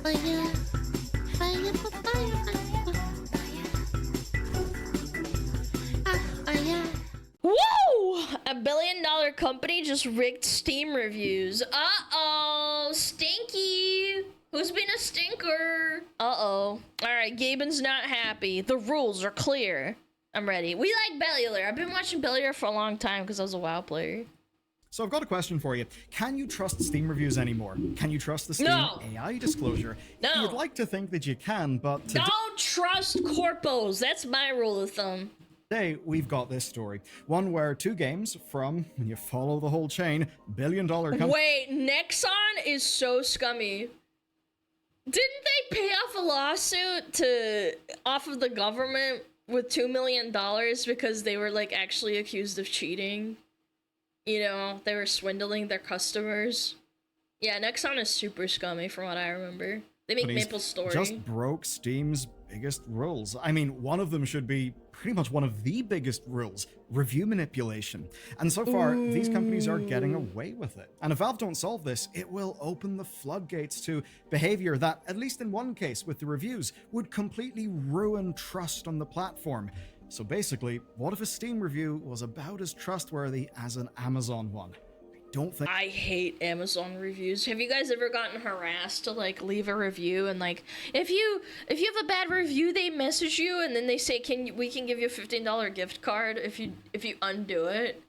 Fire, fire, fire, fire. Woo! A billion-dollar company just rigged Steam reviews. Uh-oh, stinky. Who's been a stinker? Uh-oh. All right, Gaben's not happy. The rules are clear. I'm ready. We like Baldur. I've been watching Baldur for a long time because I was a WoW player. So I've got a question for you. Can you trust Steam reviews anymore? Can you trust the Steam AI disclosure? No. You'd like to think that you can, but Don't trust corpos. That's my rule of thumb. today we've got this story. One where two games from, when you follow the whole chain, billion-dollar company. Wait, Nexon is so scummy. Didn't they pay off a lawsuit off of the government with $2 million because they were like actually accused of cheating? You know, they were swindling their customers. Yeah, Nexon is super scummy from what I remember. They make Maple Story. Just broke Steam's biggest rules. I mean, one of them should be pretty much one of the biggest rules, review manipulation. And so far, these companies are getting away with it. And if Valve don't solve this, it will open the floodgates to behavior that, at least in one case with the reviews, would completely ruin trust on the platform. So basically, what if a Steam review was about as trustworthy as an Amazon one? Don't think. I hate Amazon reviews. Have you guys ever gotten harassed to like leave a review and like if you have a bad review, they message you and then they say we can give you a $15 gift card if you undo it?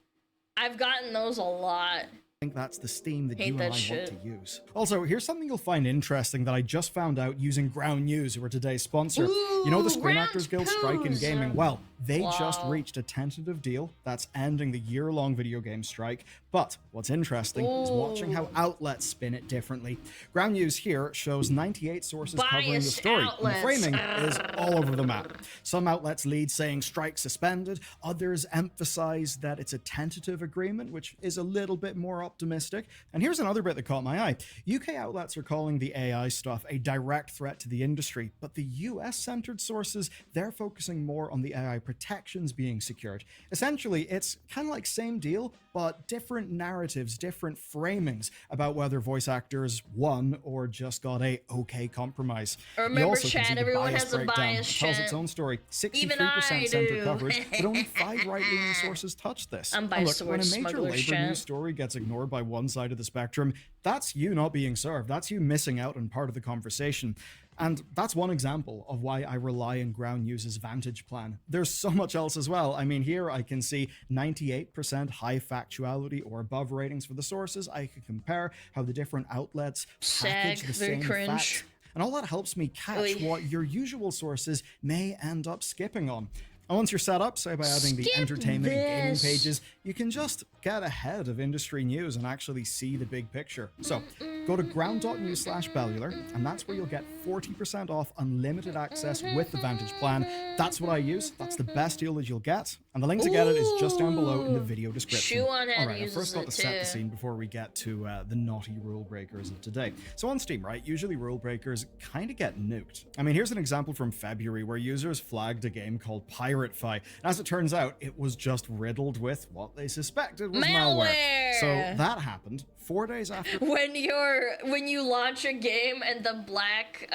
I've gotten those a lot. I think that's the Steam that Hate you and that I shit. want to use. Also, here's something you'll find interesting that I just found out using Ground News, who are today's sponsor. You know the Screen Ground Actors Guild strike in gaming? Well, they just Wow. reached a tentative deal that's ending the year-long video game strike. But what's interesting is watching how outlets spin it differently. Ground News here shows 98 sources covering the Biased story, outlets. and the framing is all over the map. Some outlets lead saying strike suspended, others emphasize that it's a tentative agreement, which is a little bit more optimistic. And here's another bit that caught my eye. UK outlets are calling the AI stuff a direct threat to the industry, but the US-centered sources, they're focusing more on the AI protections being secured. Essentially, it's kind of like same deal, but different narratives, different framings about whether voice actors won or just got a okay compromise. You Remember, also can chat, see the everyone bias has a breakdown. bias, It tells chat. its own story. Even I 63% center do. coverage, but only 5 right-leaning sources touch this. I'm And biased look, when a towards major smugglers, labor chat. news story gets ignored by one side of the spectrum, that's you not being served. That's you missing out on part of the conversation. And that's one example of why I rely on Ground News's Vantage plan. There's so much else as well. I mean, here I can see 98% high factuality or above ratings for the sources. I can compare how the different outlets package the very same cringe. facts. And all that helps me catch Oy. what your usual sources may end up skipping on. And once you're set up, say by adding the Skip entertainment and gaming this. pages, you can just get ahead of industry news and actually see the big picture. So go to ground.news/Baldur, and that's where you'll get 40% off unlimited access with the Vantage plan. That's what I use. That's the best deal that you'll get. And the link to get it is just down below in the video description. Chew on how All right, I uses first got it to set the too. scene before we get to the naughty rule breakers of today. So on Steam, right, usually rule breakers kind of get nuked. I mean, here's an example from February where users flagged a game called Pirate Fi. And as it turns out, it was just riddled with what they suspected was malware. So Malware! that happened 4 days after When you launch a game and the black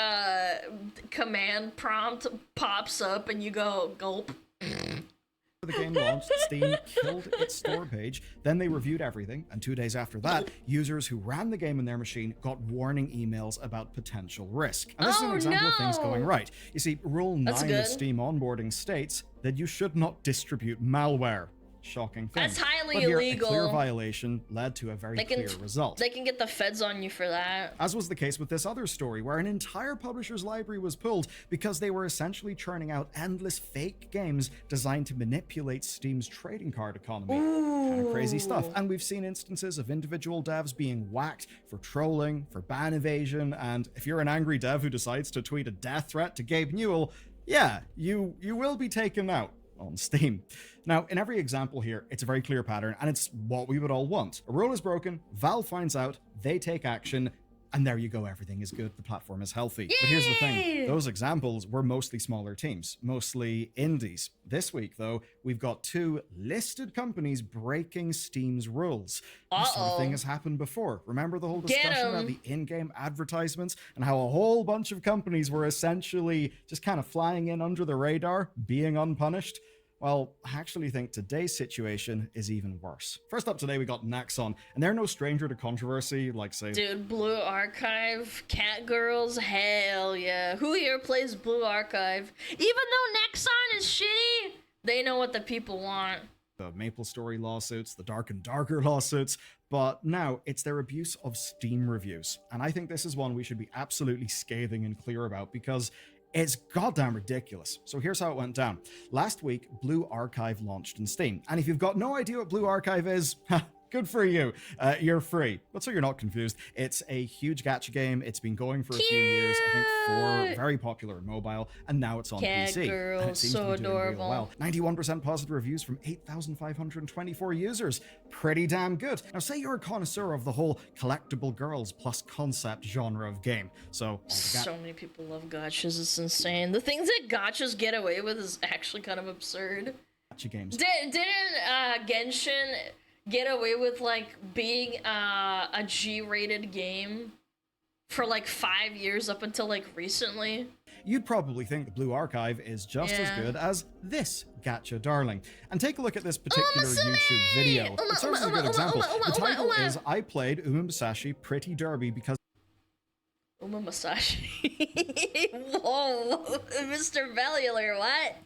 command prompt pops up and you go gulp. the game launched, Steam killed its store page. Then they reviewed everything, and 2 days after that, users who ran the game in their machine got warning emails about potential risk. And this is an Oh, example of things no. going right. You see, Rule 9 That's of good. Steam onboarding states that you should not distribute malware. Shocking thing. That's highly But here, illegal. A clear violation led to a very clear result. They can get the feds on you for that. As was the case with this other story, where an entire publisher's library was pulled because they were essentially churning out endless fake games designed to manipulate Steam's trading card economy. Kind of crazy stuff. And we've seen instances of individual devs being whacked for trolling, for ban evasion, and if you're an angry dev who decides to tweet a death threat to Gabe Newell, yeah, you will be taken out on Steam. Now, in every example here, it's a very clear pattern, and it's what we would all want. A rule is broken, Valve finds out, they take action, And there you go, everything is good, the platform is healthy. But here's the thing, those examples were mostly smaller teams, mostly indies. This week, though, we've got 2 listed companies breaking Steam's rules. This sort of thing has happened before. Remember the whole discussion about the in-game advertisements and how a whole bunch of companies were essentially just kind of flying in under the radar, being unpunished? Well, I actually think today's situation is even worse. First up today, we got Nexon, and they're no stranger to controversy, like, say... Dude, Blue Archive, Cat Girls, hell yeah. Who here plays Blue Archive? Even though Nexon is shitty, they know what the people want. The Maple Story lawsuits, the Dark and Darker lawsuits, but now it's their abuse of Steam reviews. And I think this is one we should be absolutely scathing and clear about, because it's goddamn ridiculous. So here's how it went down. Last week, Blue Archive launched in Steam. And if you've got no idea what Blue Archive is, good for you. You're free. But so you're not confused, it's a huge gacha game. It's been going for a few years. I think 4, very popular in mobile, and now it's on PC. Girl, and it seems so to be doing real adorable. well. 91% positive reviews from 8,524 users. Pretty damn good. Now, say you're a connoisseur of the whole collectible girls plus concept genre of game. So many people love gachas, it's insane. The things that gachas get away with is actually kind of absurd. Gacha games. Didn't Genshin get away with like being a G-rated game for like 5 years up until like recently? You'd probably think the Blue Archive is just as good as this gacha darling. And take a look at this particular YouTube video. It serves as a good example. The title is I Played Musashi Pretty Derby because Musashi. Whoa, Mr. Valular, what?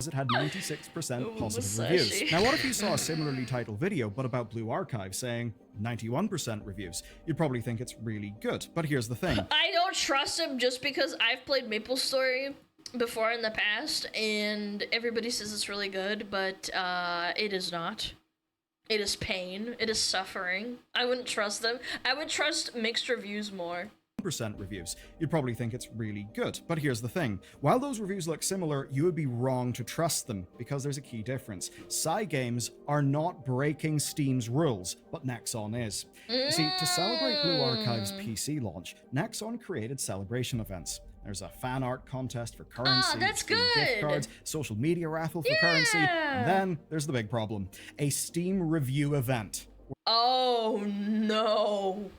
it had 96% positive reviews. Now, what if you saw a similarly titled video, but about Blue Archive, saying 91% reviews? You'd probably think it's really good. But here's the thing. I don't trust him just because I've played MapleStory before in the past, and everybody says it's really good, but it is not. It is pain. It is suffering. I wouldn't trust them. I would trust mixed reviews more. Reviews. You'd probably think it's really good. But here's the thing. While those reviews look similar, you would be wrong to trust them, because there's a key difference. Cygames are not breaking Steam's rules, but Nexon is. You see, to celebrate Blue Archive's PC launch, Nexon created celebration events. There's a fan art contest for currency, that's Steam gift good. cards, social media raffle for currency, and then there's the big problem. A Steam review event. Oh no.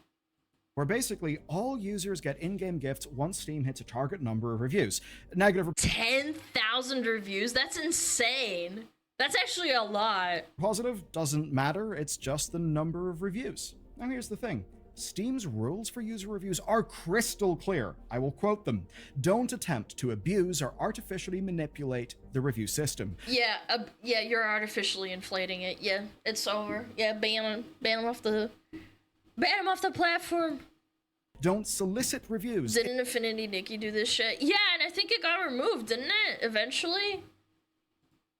Where basically all users get in-game gifts once Steam hits a target number of reviews. Negative 10,000 reviews? That's insane. That's actually a lot. Positive doesn't matter, it's just the number of reviews. Now here's the thing. Steam's rules for user reviews are crystal clear. I will quote them. Don't attempt to abuse or artificially manipulate the review system. Yeah, you're artificially inflating it. Yeah, it's over. Yeah, ban him off the platform. Don't solicit reviews. Didn't Infinity Nikki do this shit? Yeah, and I think it got removed, didn't it? Eventually?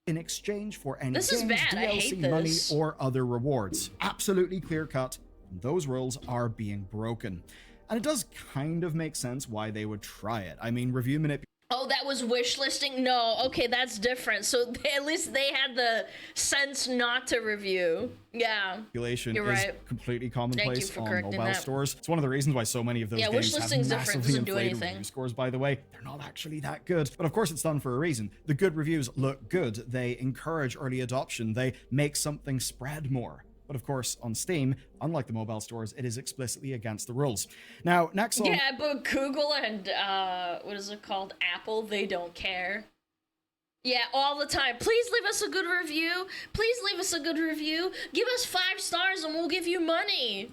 In exchange for any This is games, bad. I DLC hate money, this. or other rewards. Absolutely clear cut. Those rules are being broken. And it does kind of make sense why they would try it. I mean, review manipulation. Oh, that was wish listing? No, okay, that's different. So at least they had the sense not to review. Yeah, you're is right. completely commonplace for on correcting mobile that. stores. It's one of the reasons why so many of those Yeah, games wish have listing's different, massively doesn't do inflated anything. review scores, by the way. They're not actually that good. But of course it's done for a reason. The good reviews look good. They encourage early adoption. They make something spread more. But of course, on Steam, unlike the mobile stores, it is explicitly against the rules. Now, Nexon... Yeah, but Google and, what is it called? Apple, they don't care. Yeah, all the time. Please leave us a good review. Please leave us a good review. Give us 5 stars and we'll give you money.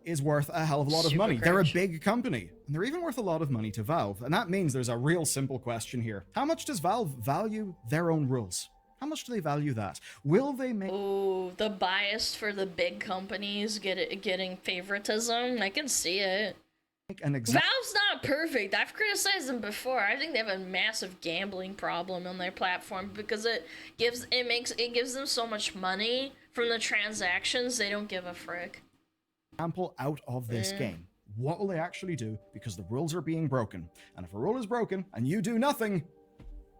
Is worth a hell of a lot of Super money. They're a cringe. big company, and they're even worth a lot of money to Valve. And that means there's a real simple question here. How much does Valve value their own rules? How much do they value that? Will they make... Ooh, the bias for the big companies getting favoritism. I can see it. an example? Valve's not perfect. I've criticized them before. I think they have a massive gambling problem on their platform because it gives them so much money from the transactions. They don't give a frick. Out of this game. What will they actually do? Because the rules are being broken. And if a rule is broken and you do nothing,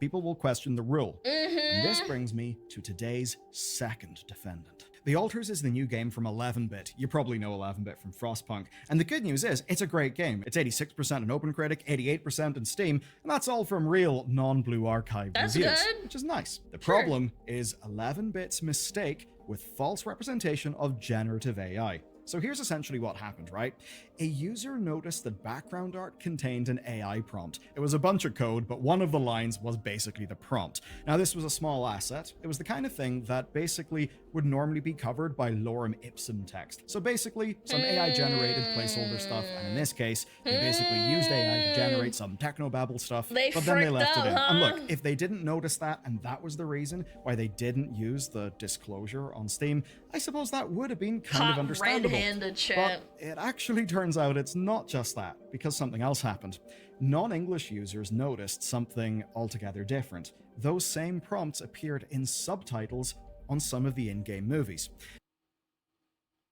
people will question the rule. And this brings me to today's second defendant. The Alters is the new game from 11-bit. You probably know 11-bit from Frostpunk. And the good news is, it's a great game. It's 86% on OpenCritic, 88% in Steam, and that's all from real non-Blue Archive That's reviews, good. which is nice. The Sure. problem is 11-bit's mistake with false representation of generative AI. So here's essentially what happened, right? A user noticed that background art contained an AI prompt. It was a bunch of code, but one of the lines was basically the prompt. Now, this was a small asset. It was the kind of thing that basically would normally be covered by lorem ipsum text. So basically, some AI-generated placeholder stuff, and in this case, they basically used AI to generate some technobabble stuff, They but then they fricked left it in. out, And huh? look, if they didn't notice that, and that was the reason why they didn't use the disclosure on Steam, I suppose that would have been kind of Hot understandable. red-handed shit. But it actually turns out it's not just that, because something else happened. Non-English users noticed something altogether different. Those same prompts appeared in subtitles on some of the in-game movies.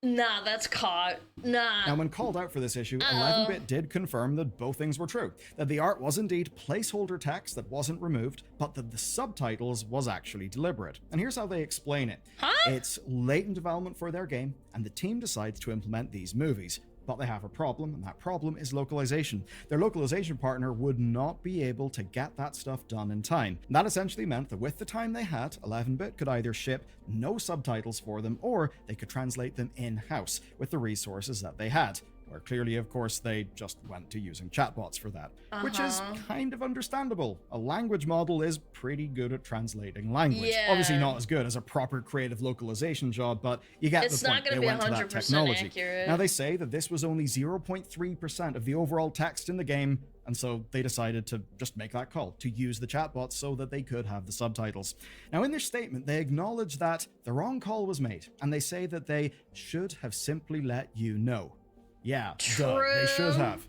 Nah, that's caught. Nah. Now, when called out for this issue, 11-bit did confirm that both things were true. That the art was indeed placeholder text that wasn't removed, but that the subtitles was actually deliberate. And here's how they explain it. Huh? It's late in development for their game, and the team decides to implement these movies. But they have a problem, and that problem is localization. Their localization partner would not be able to get that stuff done in time. And that essentially meant that with the time they had, 11-bit could either ship no subtitles for them, or they could translate them in-house with the resources that they had. Where clearly, of course, they just went to using chatbots for that, which is kind of understandable. A language model is pretty good at translating language. Yeah. Obviously not as good as a proper creative localization job, but you get It's the point. not gonna They be went to that 100% technology. accurate. Now, they say that this was only 0.3% of the overall text in the game, and so they decided to just make that call, to use the chatbots so that they could have the subtitles. Now, in their statement, they acknowledge that the wrong call was made, and they say that they should have simply let you know. Yeah, duh, they should True. have.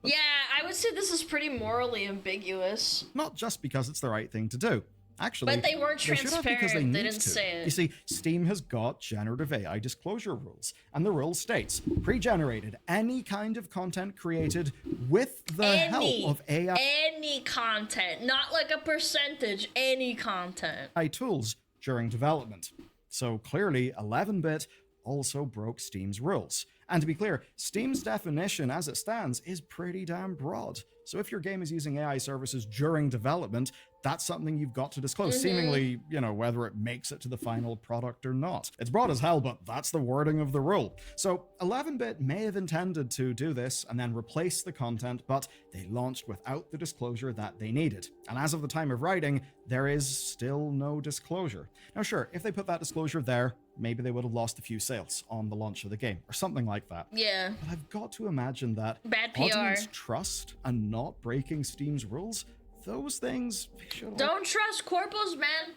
Yeah, I would say this is pretty morally ambiguous. Not just because it's the right thing to do. Actually, But they weren't should have because transparent. They need didn't to. say it. You see, Steam has got generative AI disclosure rules, and the rule states, pre-generated, any kind of content created with the help of Any content, not like a percentage, any content. AI tools during development. So clearly, 11-bit also broke Steam's rules. And to be clear, Steam's definition as it stands is pretty damn broad. So if your game is using AI services during development, that's something you've got to disclose, seemingly, whether it makes it to the final product or not. It's broad as hell, but that's the wording of the rule. So 11-bit may have intended to do this and then replace the content, but they launched without the disclosure that they needed. And as of the time of writing, there is still no disclosure. Now sure, if they put that disclosure there, maybe they would have lost a few sales on the launch of the game, or something like that. Yeah. But I've got to imagine that Bad PR. audience trust and not breaking Steam's rules, those things should Don't trust corpos, man.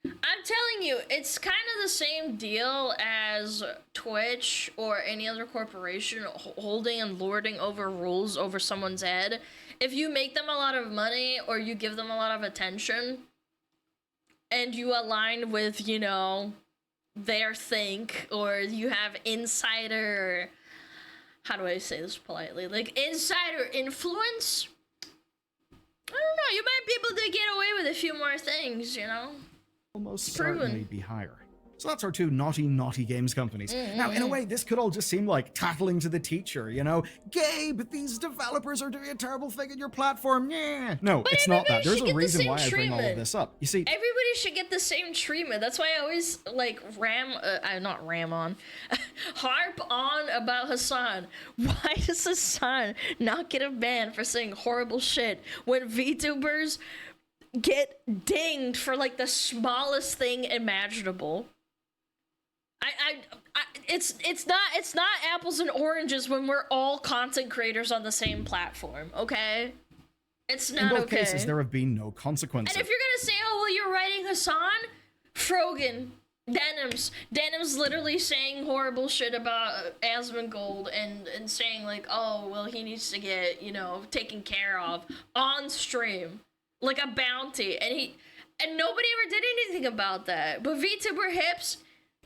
I'm telling you, it's kind of the same deal as Twitch or any other corporation holding and lording over rules over someone's head. If you make them a lot of money or you give them a lot of attention and you align with, their think, or you have insider, how do I say this politely? Like insider influence? I don't know, you might be able to get away with a few more things, almost proven. certainly be higher. So that's our two naughty games companies. Now, in a way, this could all just seem like tattling to the teacher, Gabe, these developers are doing a terrible thing in your platform, yeah. No, But it's not that. everybody There's should a get the reason same why I bring all of treatment. this up. You see, Everybody should get the same treatment. That's why I always harp on about Hassan. Why does Hassan not get a ban for saying horrible shit when VTubers get dinged for like the smallest thing imaginable? It's not apples and oranges when we're all content creators on the same platform, okay? It's not in both okay. cases, there have been no consequences. And if you're gonna say, oh, well, you're writing Hassan, Frogan, Denim's literally saying horrible shit about Asmongold and saying like, oh, well, he needs to get, taken care of on stream. Like a bounty. And nobody ever did anything about that. But VTuber Hips,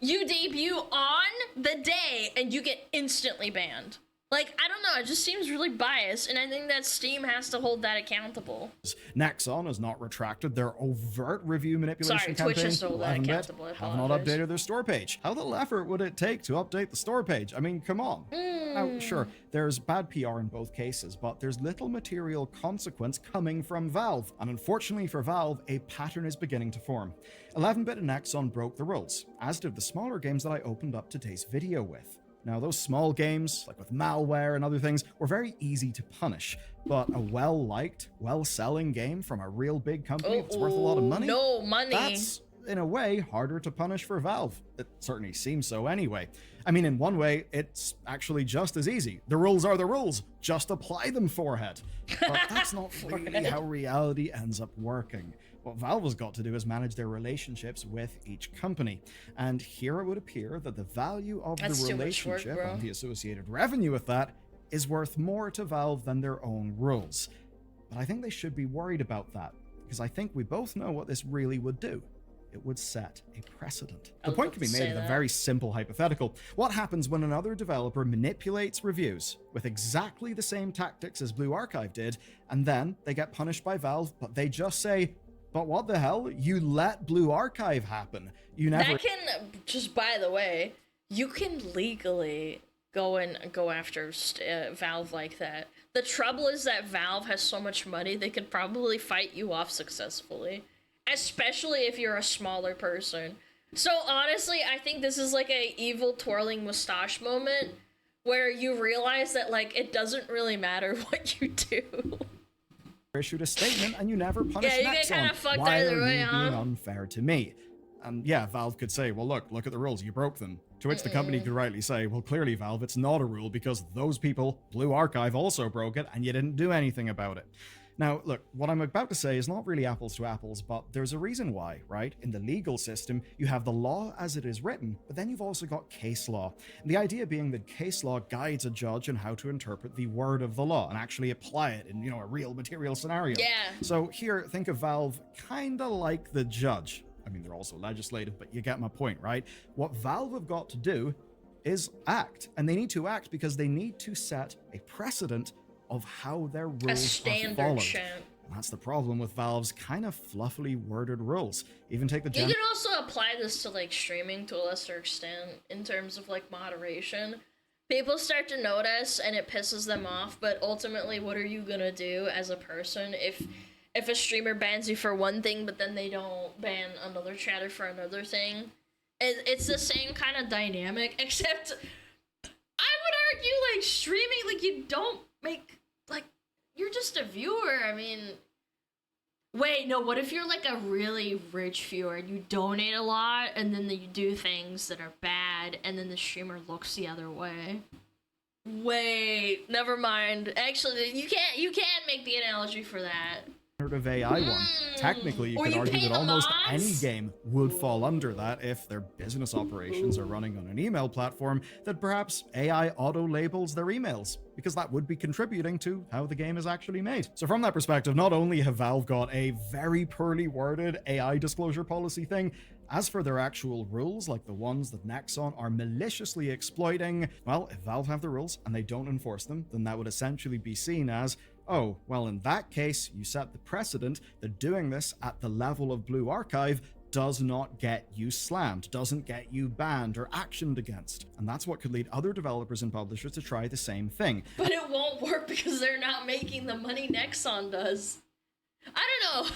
you debut on the day and you get instantly banned. Like, I don't know, it just seems really biased, and I think that Steam has to hold that accountable. Nexon has not retracted their overt review manipulation Sorry, Twitch campaign. has to hold that accountable, I have not apologize. updated their store page. How little effort would it take to update the store page? I mean, come on. Now, sure, there's bad PR in both cases, but there's little material consequence coming from Valve. And unfortunately for Valve, a pattern is beginning to form. 11-bit and Nexon broke the rules, as did the smaller games that I opened up today's video with. Now, those small games, like with malware and other things, were very easy to punish, but a well-liked, well-selling game from a real big company that's worth a lot of money? No money. That's, in a way, harder to punish for Valve. It certainly seems so anyway. I mean, in one way, it's actually just as easy. The rules are the rules. Just apply them, forehead. But that's not really how reality ends up working. What Valve has got to do is manage their relationships with each company. And here it would appear that the value of the relationship and the associated revenue with that is worth more to Valve than their own rules. But I think they should be worried about that, because I think we both know what this really would do. It would set a precedent. The point can be made with a very simple hypothetical. What happens when another developer manipulates reviews with exactly the same tactics as Blue Archive did, and then they get punished by Valve, but they just say, but what the hell? You let Blue Archive happen. You never... That can, just by the way, you can legally go after Valve like that. The trouble is that Valve has so much money, they could probably fight you off successfully. Especially if you're a smaller person. So honestly, I think this is like a evil twirling mustache moment where you realize that, like, it doesn't really matter what you do. Issued a statement and you never punished Nexon. Yeah, you get kind of fucked either way, huh? Being unfair to me. And yeah, Valve could say, well, look at the rules, you broke them. To which the company could rightly say, well, clearly, Valve, it's not a rule because those people, Blue Archive, also broke it and you didn't do anything about it. Now, look, what I'm about to say is not really apples to apples, but there's a reason why, right? In the legal system, you have the law as it is written, but then you've also got case law. And the idea being that case law guides a judge on how to interpret the word of the law and actually apply it in, a real material scenario. Yeah. So here, think of Valve kinda like the judge. I mean, they're also legislative, but you get my point, right? What Valve have got to do is act. And they need to act because they need to set a precedent of how their rules are followed. And that's the problem with Valve's kind of fluffily worded rules. Even take the You can also apply this to, like, streaming to a lesser extent in terms of, like, moderation. People start to notice and it pisses them off, but ultimately, what are you gonna do as a person if a streamer bans you for one thing, but then they don't ban another chatter for another thing? It's the same kind of dynamic, except I would argue, like, streaming, like, you don't make, like, you're just a viewer. I mean, wait, no, what if you're, like, a really rich viewer and you donate a lot and then you do things that are bad and then the streamer looks the other way? Wait, never mind. Actually, you can't make the analogy for that. Of AI one. Technically, you could argue that almost any game would fall under that if their business operations are running on an email platform that perhaps AI auto-labels their emails, because that would be contributing to how the game is actually made. So from that perspective, not only have Valve got a very poorly worded AI disclosure policy thing, as for their actual rules, like the ones that Nexon are maliciously exploiting, well, if Valve have the rules and they don't enforce them, then that would essentially be seen as, oh, well, in that case, you set the precedent that doing this at the level of Blue Archive does not get you slammed, doesn't get you banned or actioned against. And that's what could lead other developers and publishers to try the same thing. But it won't work because they're not making the money Nexon does. I don't know.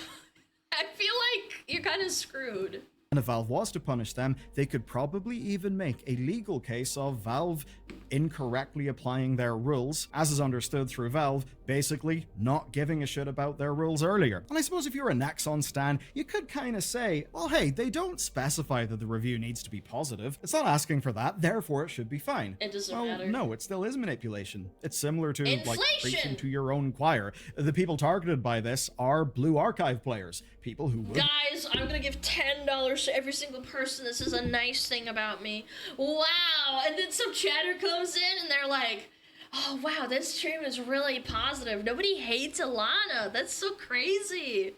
I feel like you're kind of screwed. And if Valve was to punish them, they could probably even make a legal case of Valve incorrectly applying their rules, as is understood through Valve, basically not giving a shit about their rules earlier. And I suppose if you're a Nexon stan, you could kind of say, well, hey, they don't specify that the review needs to be positive. It's not asking for that, therefore it should be fine. It doesn't well, matter. No, it still is manipulation. It's similar to, Inflation! like, preaching to your own choir. The people targeted by this are Blue Archive players, people who would... Guys, I'm gonna give $10 to every single person that says a nice thing about me. Wow! And then some chatter comes in and they're like, oh wow, this stream is really positive. Nobody hates Alana. That's so crazy.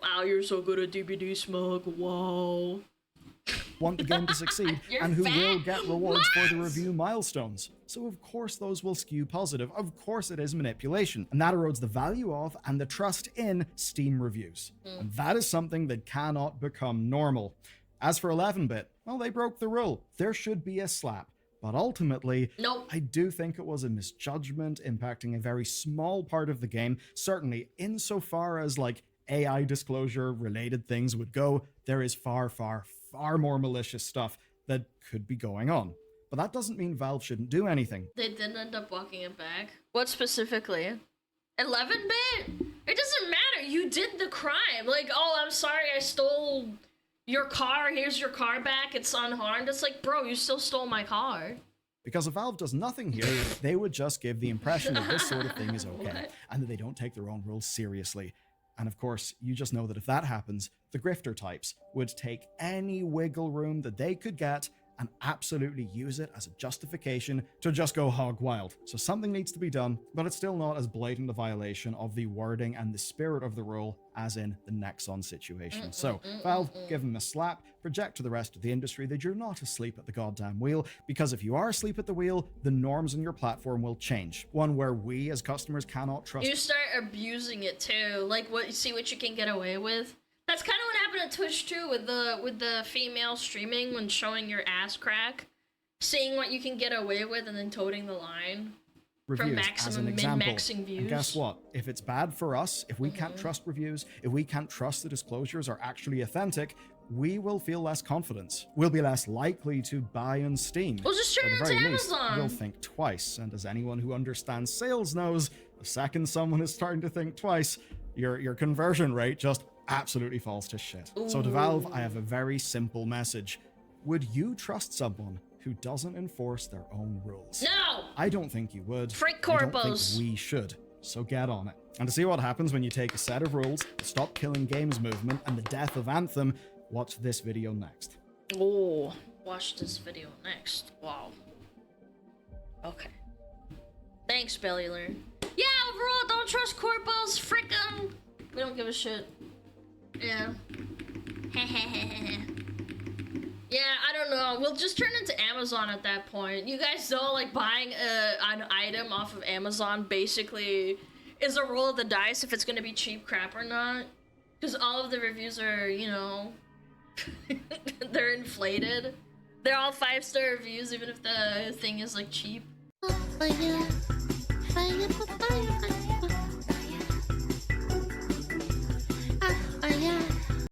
Wow, you're so good at DBD, Smug. Wow. want the game to succeed You're and who fat. will get rewards for the What? review milestones. So of course those will skew positive. Of course it is manipulation. And that erodes the value of and the trust in Steam reviews. And that is something that cannot become normal. As for 11-bit, well, they broke the rule. There should be a slap. But ultimately, Nope. I do think it was a misjudgment impacting a very small part of the game. Certainly, insofar as like AI disclosure related things would go, there is far, far, far more malicious stuff that could be going on. But that doesn't mean Valve shouldn't do anything. They didn't end up walking it back. What specifically? 11-bit? It doesn't matter. You did the crime. Like, oh, I'm sorry, I stole your car. Here's your car back. It's unharmed. It's like, bro, you still stole my car. Because if Valve does nothing here, they would just give the impression that this sort of thing is okay, What? and that they don't take their own rules seriously. And of course, you just know that if that happens, the grifter types would take any wiggle room that they could get and absolutely use it as a justification to just go hog wild. So something needs to be done, but it's still not as blatant a violation of the wording and the spirit of the rule as in the Nexon situation. So Valve, give them a slap, project to the rest of the industry that you're not asleep at the goddamn wheel, because if you are asleep at the wheel, the norms on your platform will change. One where we as customers cannot trust. You start abusing it too. Like, what? See what you can get away with. That's kind of what happened at Twitch too, with the female streaming when showing your ass crack, seeing what you can get away with, and then toting the line Reviews from as maximum an example. min-maxing views. And guess what? If it's bad for us, if we can't trust reviews, if we can't trust the disclosures are actually authentic, we will feel less confidence. We'll be less likely to buy on Steam. Well, just turn Or it at the to very least, Amazon. we'll think twice. And as anyone who understands sales knows, the second someone is starting to think twice, your conversion rate just absolutely falls to shit. So to Valve, I have a very simple message. Would you trust someone who doesn't enforce their own rules? No! I don't think you would. Freak I don't corpos. think we should. So get on it. And to see what happens when you take a set of rules, the Stop Killing Games movement, and the death of Anthem, watch this video next. Oh, watch this video next. Wow. Okay. Thanks, Bellular. Yeah, overall, don't trust corpos. Frick 'em. We don't give a shit. Yeah. Yeah, I don't know. We'll just turn into Amazon at that point. You guys know, like, buying an item off of Amazon basically is a roll of the dice if it's gonna be cheap crap or not. Because all of the reviews are, you know, they're inflated. They're all 5-star reviews, even if the thing is, like, cheap. Fire, fire, fire.